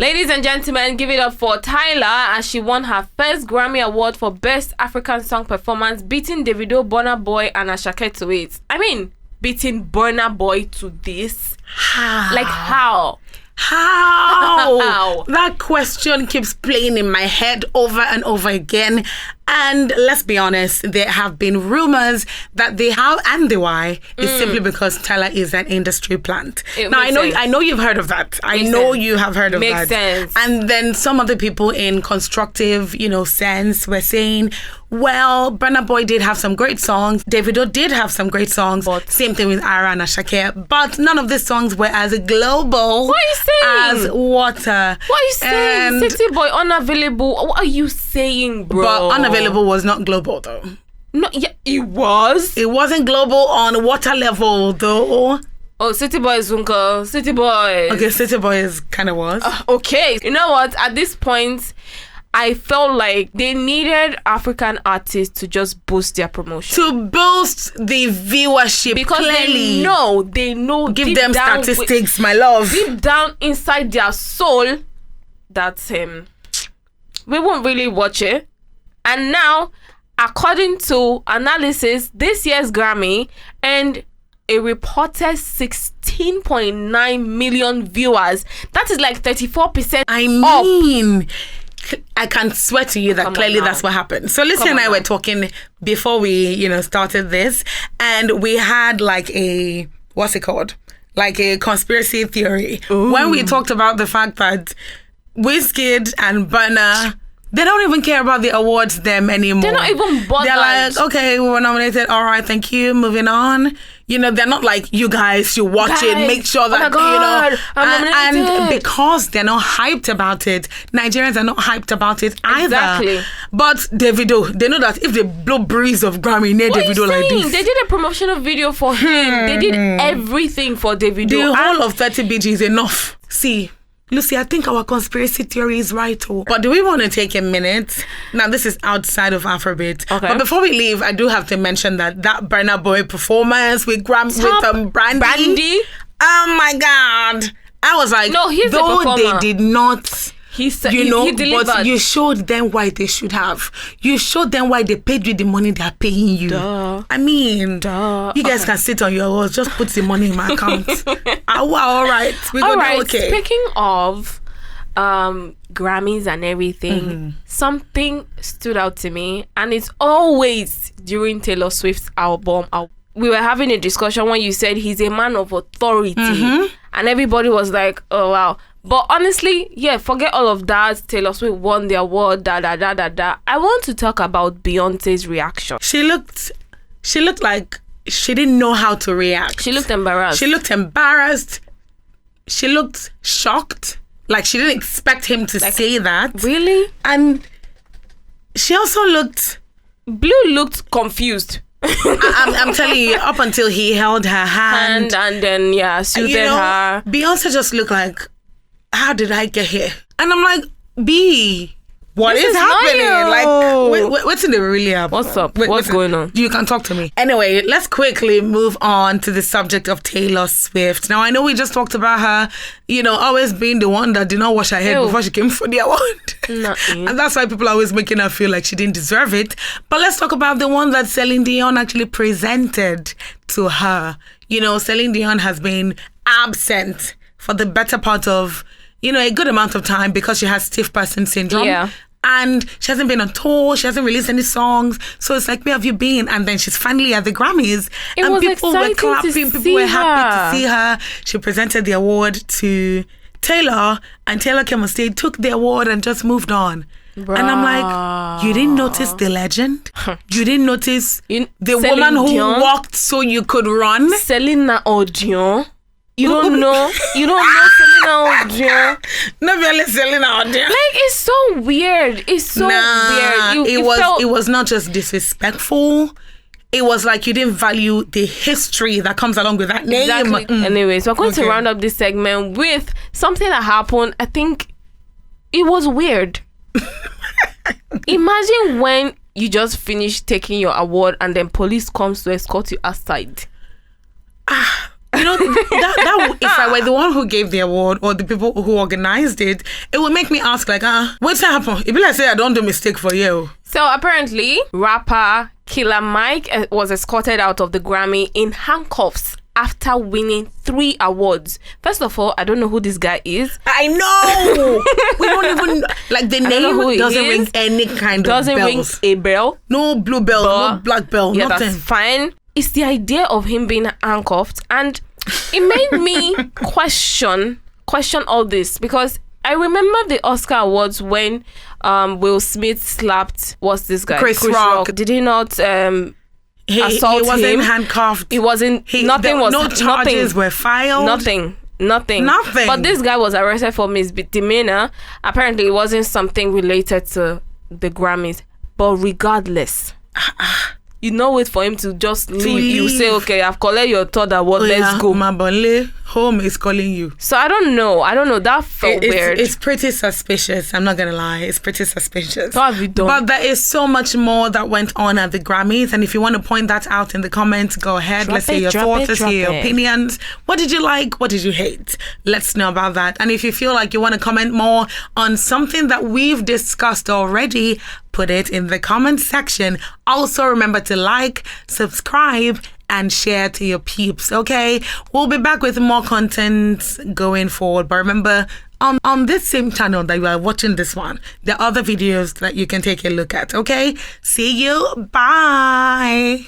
Ladies and gentlemen, give it up for Tyler as she won her first Grammy Award for Best African Song Performance, beating Davido, Burna Boy, and Asake to it. I mean, beating Burna Boy to this? How? Like, how? How? That question keeps playing in my head over and over again. And let's be honest, there have been rumors that the how and the why is simply because Tyler is an industry plant. Now, I know you've heard of that. I know you have heard of that. Makes sense. And then some other people in constructive, sense were saying, well, Burna Boy did have some great songs. Davido did have some great songs. But same thing with Ara and Asake. But none of these songs were as global as Water. What are you saying? City Boy, Unavailable. What are you saying, bro? But Unavailable was not global, though. No, yeah, it was. It wasn't global on Water level, though. Oh, City Boy is Uncle. City Boy. Okay, City Boy kind of was. Okay. You know what? At this point, I felt like they needed African artists to just boost their promotion. To boost the viewership. Because clearly. they know. Give them statistics, my love. Deep down inside their soul, that's we won't really watch it. And now, according to analysis, this year's Grammy and a reported 16.9 million viewers. That is like 34% I mean, I can swear to you that clearly that's what happened. So Lucy and I were talking before we, started this, and we had like a, what's it called? Like a conspiracy theory. Ooh. When we talked about the fact that Wizkid and Burna, they don't even care about the awards them anymore. They're not even bothered. They're like, okay, we were nominated. All right, thank you. Moving on. They're not like, you guys should watch it. Make sure that, and because they're not hyped about it, Nigerians are not hyped about it either. Exactly. But Davido, they know that if they blow breeze of Grammy near Davido like this. They did a promotional video for him. They did everything for Davido. The whole of 30 BG is enough. See, Lucy, I think our conspiracy theory is right. But do we want to take a minute? Now, this is outside of Afrobeat. Okay. But before we leave, I do have to mention that Burna Boy performance with Brandy. Oh my God. I was like, no, he's though they did not... He delivered. But you showed them why they should have. You showed them why they paid you the money they are paying you. Duh. I mean, you guys can sit on your awards. Just put the money in my account. All right. We're going to be okay. Speaking of Grammys and everything, something stood out to me, and it's always during Taylor Swift's album. We were having a discussion when you said he's a man of authority, and everybody was like, oh, wow. But honestly, forget all of that. Taylor Swift won the award, I want to talk about Beyonce's reaction. She looked like she didn't know how to react. She looked embarrassed. She looked shocked. Like she didn't expect him to say that. Really? And she also looked looked confused. I'm telling you, up until he held her hand and then soothed her. Beyonce just looked like, how did I get here? And I'm like, B, what is happening? Like, what's in the really happen? What's up? What's going on? You can talk to me. Anyway, let's quickly move on to the subject of Taylor Swift. Now, I know we just talked about her, always being the one that did not wash her head before she came for the award. And that's why people are always making her feel like she didn't deserve it. But let's talk about the one that Celine Dion actually presented to her. Celine Dion has been absent for the better part of a good amount of time because she has stiff person syndrome. Yeah. And she hasn't been on tour. She hasn't released any songs. So it's like, where have you been? And then she's finally at the Grammys. And people were clapping. People were happy to see her. She presented the award to Taylor. And Taylor came on stage, took the award and just moved on. Bruh. And I'm like, you didn't notice the legend? You didn't notice the woman who walked so you could run? Celine Odion. You don't know Celine Odion. Not really Celine Odion. Like, it's so weird. It's so weird. It was not just disrespectful. It was like you didn't value the history that comes along with that name. Exactly. Anyway, so we're going to round up this segment with something that happened. I think it was weird. Imagine when you just finished taking your award and then police comes to escort you outside. You that if I were the one who gave the award or the people who organized it, it would make me ask like, what's happened? It be like say I don't do mistake for you. So apparently, rapper Killer Mike was escorted out of the Grammy in handcuffs after winning 3 awards. First of all, I don't know who this guy is. I know. We don't even like the name doesn't ring any kind of bells. Doesn't ring a bell. No blue bell, no black bell, yeah, nothing. That's fine. It's the idea of him being handcuffed, and it made me question all this, because I remember the Oscar Awards when Will Smith slapped Chris Rock. Did he not he wasn't him? Handcuffed. He wasn't. No charges were filed. Nothing. But this guy was arrested for misdemeanor. Apparently, it wasn't something related to the Grammys. But regardless, you know, wait for him to just leave. You say, okay, I've collected your third award. Let's go. Mabole, home is calling you. So I don't know. That felt weird. It's pretty suspicious. I'm not gonna lie. It's pretty suspicious. What have you done? But there is so much more that went on at the Grammys, and if you want to point that out in the comments, go ahead. Let's hear your thoughts. Let's hear your opinions. What did you like? What did you hate? Let's know about that. And if you feel like you want to comment more on something that we've discussed already, put it in the comment section. Also, remember to like, subscribe, and share to your peeps, okay? We'll be back with more content going forward. But remember, on this same channel that you are watching this one, there are other videos that you can take a look at, okay? See you. Bye.